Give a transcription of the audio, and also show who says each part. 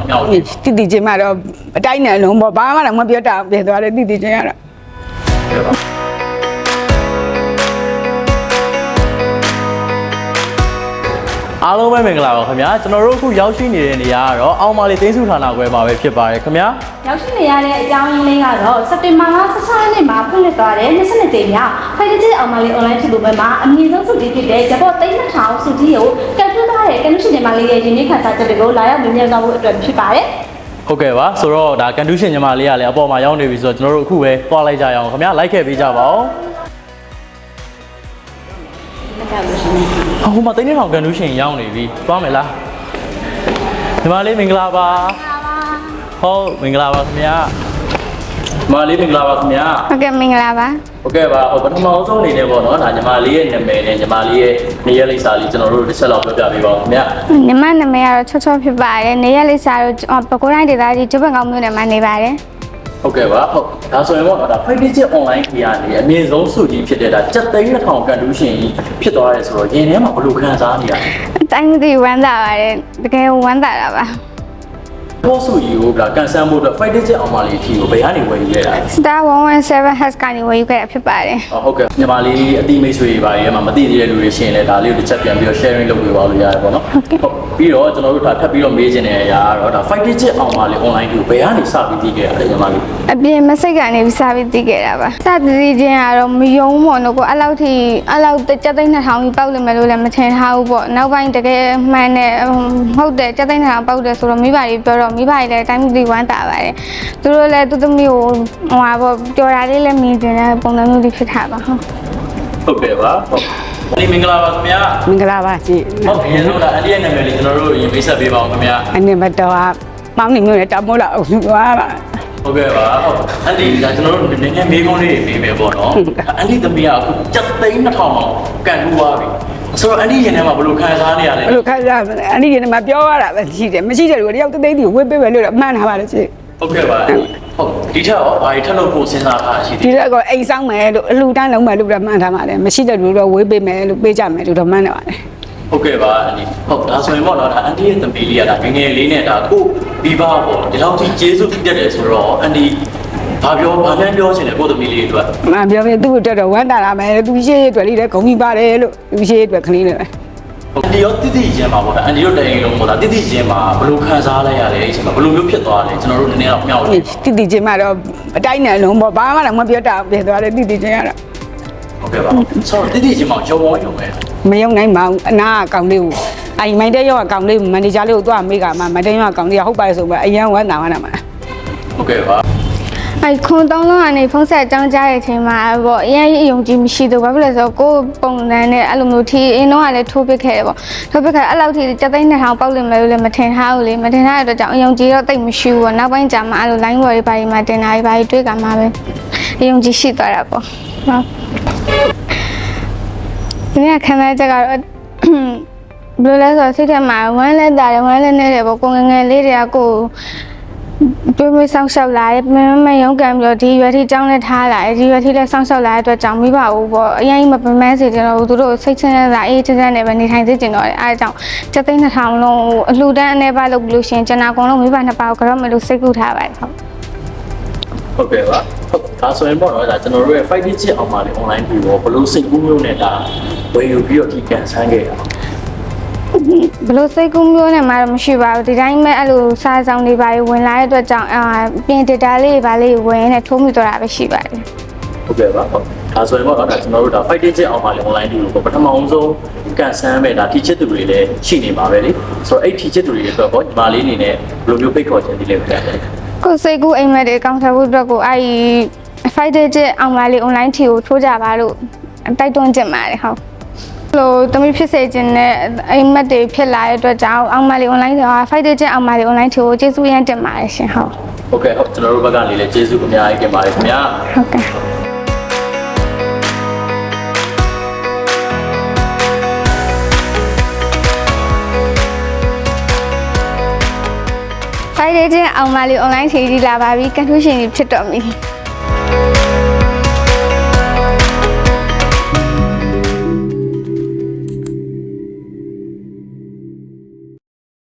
Speaker 1: မြောက်
Speaker 2: တိချင်းမှတော့အတိုင်းနဲ့လုံးပေါ့ဘာမှတော့မပြောတာပြင်သွားတယ်တိချင်းရတော့အ
Speaker 1: ားလုံးပဲမင်္ဂလာပါခင်ဗျာကျွန်တော်တို့အခုရောက်ရှိနေတဲ့နေရာကတော့အောင်မာလီသိန်းစုဌာနခွဲမှာပဲဖြစ်ပါတယ်ခင်ဗျာရ
Speaker 3: ောက်ရှိနေရတဲ့အကြောင်းရင်းလေးကတော့စက်တင်ဘာလ16ရက်နေ့မှာဖွင့်လှစ်သွားတဲ့22ကြိမ်မြောက်ဖိုင်တကြီးအောင်မာလီ online ဖြစ်လို့ပဲမှာအမြင့်ဆုံးစုကြီးဖြစ်တဲ့ဂျပန်3000စုကြီးကိုကပ်ထူးထားတဲ့ကနုရှင်ညီမလေးရဲ့ယဉ်ကျေးခန်းစားချက်တွေကိုလာရောက်မြင်မြင်သွားဖို့အတွက်ဖြစ်ပါတယ်
Speaker 1: ဟုတ်ကဲ့ပါဆိုတော့ဒါကန်တူးရှင်ညီမလေးကလည်းအပေါ်မှာရောက်နေပြီဆိုတော့ကျွန်တော်တို့အခုပဲသွားလိုက်ကြရအောင်ခင်ဗျာလိုက်ခဲ့ပေးကြပါဦးဟိုမှာတင်းနေထောင်ကန်တူးရှင်ရောက်နေပြီသွားမယ်လားညီမလေးမင်္ဂလာပါဟုတ်မင်္ဂလာပါခင်ဗျာညီမလေးမင်္ဂလာပါခင်ဗျာ
Speaker 4: ဟုတ်ကဲ့မင်္ဂလာပါ
Speaker 1: ဟုတ်ကဲ့ပါပထမဆုံးအနေနဲ့ပေါ့နော်ဒါညီမလေးရဲ့နာမည်နဲ့ညီမလေးရဲ့နေရာလိပ်စာလေးကျွန်တော်တို့တစ်ချက်လောက်ပြောပြပေးပါဦးခင်ဗျာည
Speaker 4: ီမနာမည်ကတော့ချောချောဖြစ်ပါတယ်နေရာလိပ်စာတော့ပဲခူးတိုင်းဒေသကြီးကျုပ်ဘန်ကောင်းမြို့နယ်မှာနေပါတယ်ဟ
Speaker 1: ုတ်ကဲ့ပါဟုတ်ဒါဆိုရင်ပေါ့ဒါ Fighting online ကြီးကနေအမြင့်ဆုံးစုကြီးဖြစ်တဲ့ဒါ7,000ကန်တူးရှင်ဖြစ်သွားတယ်ဆိုတော့ရင်ထဲမှာဘယ်လိုခံစားနေရလဲ
Speaker 4: အတိုင်းမသိဝမ်းသာပါတယ်တကယ်ဝမ်းသာတာပါဘ
Speaker 1: ောစုကြီးကိုကန်ဆန်းဖို့အတွက် Fighting online အထီကိုဘယ်ကနေဝယ်ယူခဲ့တာလဲ
Speaker 4: Star 117H ကနေဝယ်ယူခဲ့တာဖြစ်ပါတယ်
Speaker 1: ဟုတ်ကဲ့ညီမလေးအတိမိတ်ဆွေတွေပါရဲ့မှာမသိသေးတဲ့လူတွေရှင်လဲဒါလေးကိုတစ်ချက်ပြန်ပြီးတော့ sharing လုပ်ပေးပါလို့ရတယ်ပေါ့နော်ဟုတ်ပြီးတော့ကျွန်တော်တို့ဒါထပ်ပြီးတော့မေးချင်တဲ့အရာကတော့ဒါ Fighting online ကိုဘယ်ကနေစပြီးသိခဲ့ရလဲညီမလေး
Speaker 4: အပြင်မစိတ်ကနေပြီးစပြီးသိခဲ့တာပါစသည်ချင်းကတော့မယုံပေါ့နော်ကိုအဲ့လောက်7,200ကြီးပေါက်လိမ့်မယ်လို့လည်းမထင်ထားဘူးပေါ့နောက်ပိုင်းတကယ်မှန်တယ်ဟုတ်တယ်7,200ပေါက်တယ်ဆိုတော့မိဘတွေပြောတော့မိဘတွေလည်းတိုင်းမှုသိဝမ်းသာပါတယ်သူတို့လည်းသူသမီးကိုဟိုဟာပေါ့ပြောတာလေးလည်းမြင်ကြတဲ့ပုံစံမျိုးတွေဖြစ်တာပါ
Speaker 1: ဟုတ်ကဲ့ပါဟုတ်ဒီမင်္ဂလာပါခင်ဗျာ
Speaker 2: မင်္ဂလာပါကြည့်
Speaker 1: ဟုတ်ပြီလို့လားအန်ဒီရဲ့နာမည်လေးကျွန်တော်တို့ရင်မိတ်ဆက်ပေးပါအောင်ခင်ဗျာအ
Speaker 2: နံပါတ်တော့မောင်းနေမျိုးနဲ့တောင်မိုးလာအုပ်စုသွားပါဟ
Speaker 1: ုတ်ကဲ့ပါဟုတ်အန်ဒီဒါကျွန်တော်တို့နည်းနည်းမေးခွန်းလေးပေးမယ်ပေါ့နော်အန်ဒီသမီးကအခု7,200လောက်ကန်ထူသွားပြီဆိုတော့အန်ဒီရင်ထဲမှာဘယ်လိုခံစားနေရလဲဘ
Speaker 2: ယ်လိုခံစားအန်ဒီရင်ထဲမှာပြောရတာပဲရှိတယ်မရှိတဲ့လူတယောက်သိသိဝေးပေးပဲလို့မှန်းထားပါလို့ရှိ
Speaker 1: ဟုတ်ကဲ့ပါဟုတ်ဒီထက်ရောဘာထက်လို့ကိုစဉ်းစားထားရှိတယ်ဒ
Speaker 2: ီထက်ကအိမ်ဆောင်မယ်လို့အလူတန်းလုံးမယ်လို့တော့မှန်းထားပါတယ်မရှိတဲ့လူတော့ဝေးပေးမယ်လို့ပေးကြမယ်လို့တော့မှန်းနေပါတယ်
Speaker 1: ဟုတ်ကဲ့ပါအန်ဒီဟုတ်ဒါဆိုရင်ပေါ့နော်ဒါအန်ဒီရဲ့သမီးလေးကဒါငငယ်လေးနဲ့ဒါကိုပြီးပါပေါ့ဒီလောက်ကြီးကျေးဇူးတည်တယ်ဆိုတော့အန်ဒီဘာမှပြောချင်တယ်ကိုသမီးလေးအတွက်မ
Speaker 2: ပြောပြသူ့အတွက်တော့ဝမ်းတာလာမယ်သူရှိရဲ့အတွက်လေးလည်းဂုဏ်ကြီးပါတယ်လို့သူရှိရဲ့အတွက်ကလေးလည်းအ
Speaker 1: န်ဒီရောတိတိချင်းမှာပေါ့ဒါအန်ဒီတို့တိုင်ရင်လုံးပေါ့ဒါတိတိချင်းမှာဘယ်လိုခံစားလိုက်ရလဲအချိန်မှာဘယ်လိုမျိုးဖြစ်သွားလဲကျွန်တော်တို့နည်းနည်းတော့မြောက်တယ်တ
Speaker 2: ိချင်းမှတော့အတိုင်းနဲ့လုံးပေါ့ဘာမှတော့မပြောတာပြင်သွားတယ်တိချင်းရတော့
Speaker 1: ဟုတ်ကဲ့ပါဆိုတော့တိချင်းမှာရုံမယ်
Speaker 2: မယုံနိုင်ပါဘူးအနာအကောင်လေးကိုအိမ်မိုင်းတဲ့ရောအကောင်လေးမန်နေဂျာလေးကိုသွားမေးကမှမန်တဲ့ရောအကောင်လေးကဟုတ်ပါရဲ့ဆိုပဲအရန်ဝမ်းသာမှာ
Speaker 1: ဟုတ်ကဲ့ပါခ
Speaker 4: ွန်3လုံးကနေဖုန်းဆက်အကြောင်းကြားတဲ့အချိန်မှာပေါ့အရင်အယုံကြည်မရှိတော့ဘာဖြစ်လဲဆိုတော့ကိုယ်ပုံစံနဲ့အဲ့လိုမျိုးထီအင်းတော့ကလည်းထိုးပစ်ခဲ့တယ်ပေါ့ထိုးပစ်ခဲ့အဲ့လောက်ထိ7,200ပေါက်လိမ့်မယ်လို့လည်းမထင်ထားဘူးလေမထင်ထားတဲ့အတွက်ကြောင့်အယုံကြည်တော့တိတ်မရှိဘူးပေါ့နောက်ပိုင်းကျမှအဲ့လို line ဝယ်တွေပါဒီမှာတင်တာတွေပါတွေ့ကြမှာပဲအယုံကြည်ရှိသွားတာပေါ့ဟုတ်ဒီနေ့ခံစားချက်ကတော့ဘယ်လိုလဲဆိုတော့စိတ်ထဲမှာဝမ်းလဲတာတယ်ဝမ်းလဲနေတယ်ပေါ့ကိုငငယ်လေးတွေကကိုတွေးဆောင်လျှောက်လာတယ်မရုံးကန်ပြီးတော့ဒီရွယ်ထိကျောင်းနဲ့ထားလာတယ်ဒီရွယ်ထိလည်းဆောင်လျှောက်လာတဲ့အတွက်ကြောင့်မိဘဦးပေါ့အရင်မပမန်းစေကြတော့သူတို့စိတ်ချမ်းသာအေးချမ်းနဲ့ပဲနေထိုင်စေချင်တော့တယ်အဲဒါကြောင့်7,200လုံးအလှူဒန်းအနေပါလုပ်လို့ရှင်ကျွန်တော်အကုန်လုံးမိဘနှစ်ပါးကိုကတော့မလို့စိတ်ကူထားပါတယ်
Speaker 1: ဟုတ်ကဲ့ပါဟုတ်ဒါဆိုရင်ပေါ့နော်ဒါကျွန်တော်တို့ရဲ့ Fightingအောင်ပါလေ online ပြီးတော့ဘလို့စိတ်ကူးမျိုးနဲ့ဒါဝယ်ယူပြီးတော့ဒီကန်ဆန်းခဲ့တာဘ
Speaker 4: လို့စိတ်ကူးမျိုးနဲ့မှတော့မရှိပါဘူးဒီတိုင်းမဲ့အဲ့လိုစားဆောင်တွေပါဝင်လာတဲ့အတွက်ကြောင့်ပြင် data လေးပါလေးဝင်နဲ့ထိုးမိတော့တာပဲရှိပါတယ်
Speaker 1: ဟုတ်ကဲ့ပါဟုတ်ဒါဆိုရင်ပေါ့နော်ဒါကျွန်တော်တို့ဒါ Fighting အောင်ပါလေ online ပြီးတော့ပထမဆုံးကန်ဆန်းမဲ့ဒါတီချစ်သူတွေလည်းရှိနေပါပဲလေဆိုတော့အဲ့တီချစ်သူတွေအတွက်ပေါ့ညီမလေးအနေနဲ့ဘယ်လိုမျိုးဖိတ်ခေါ်ခြင်းဒီလေးပြရတယ်
Speaker 4: ကိုစိတ်ကူးအိမ်မက်တွေအကောင့်ထပ်ဖို့အတွက်ကိုအဲ့ဒီ Fighting အောင်ပါလေ online ထီကိုထိုးကြပါလို့တိုက်တွန်းချင်ပါတယ်ဟုတ်လို့တမီးဖြစ်စေခြင်းနဲ့အိမ်မက်တွေဖြစ်လာတဲ့အတွက်ကြောင့်အောင်မလေး online တွေ Fighting အောင်မလေး online ထီကိုကျေးဇူးရမ်းတင်ပါတယ်ရှင်
Speaker 1: ဟုတ်ကဲ့ဟုတ်ကျွန်တော်တို့ဘက်ကနေလည်းကျေးဇူးအများကြီးတင်ပါတယ်ခင်ဗျာ
Speaker 4: ဟုတ်ကဲ့Fighting အောင်မလေး online ထီလာပါပြီကန်ထူးရှင်ကြီးဖြစ်တော်မူ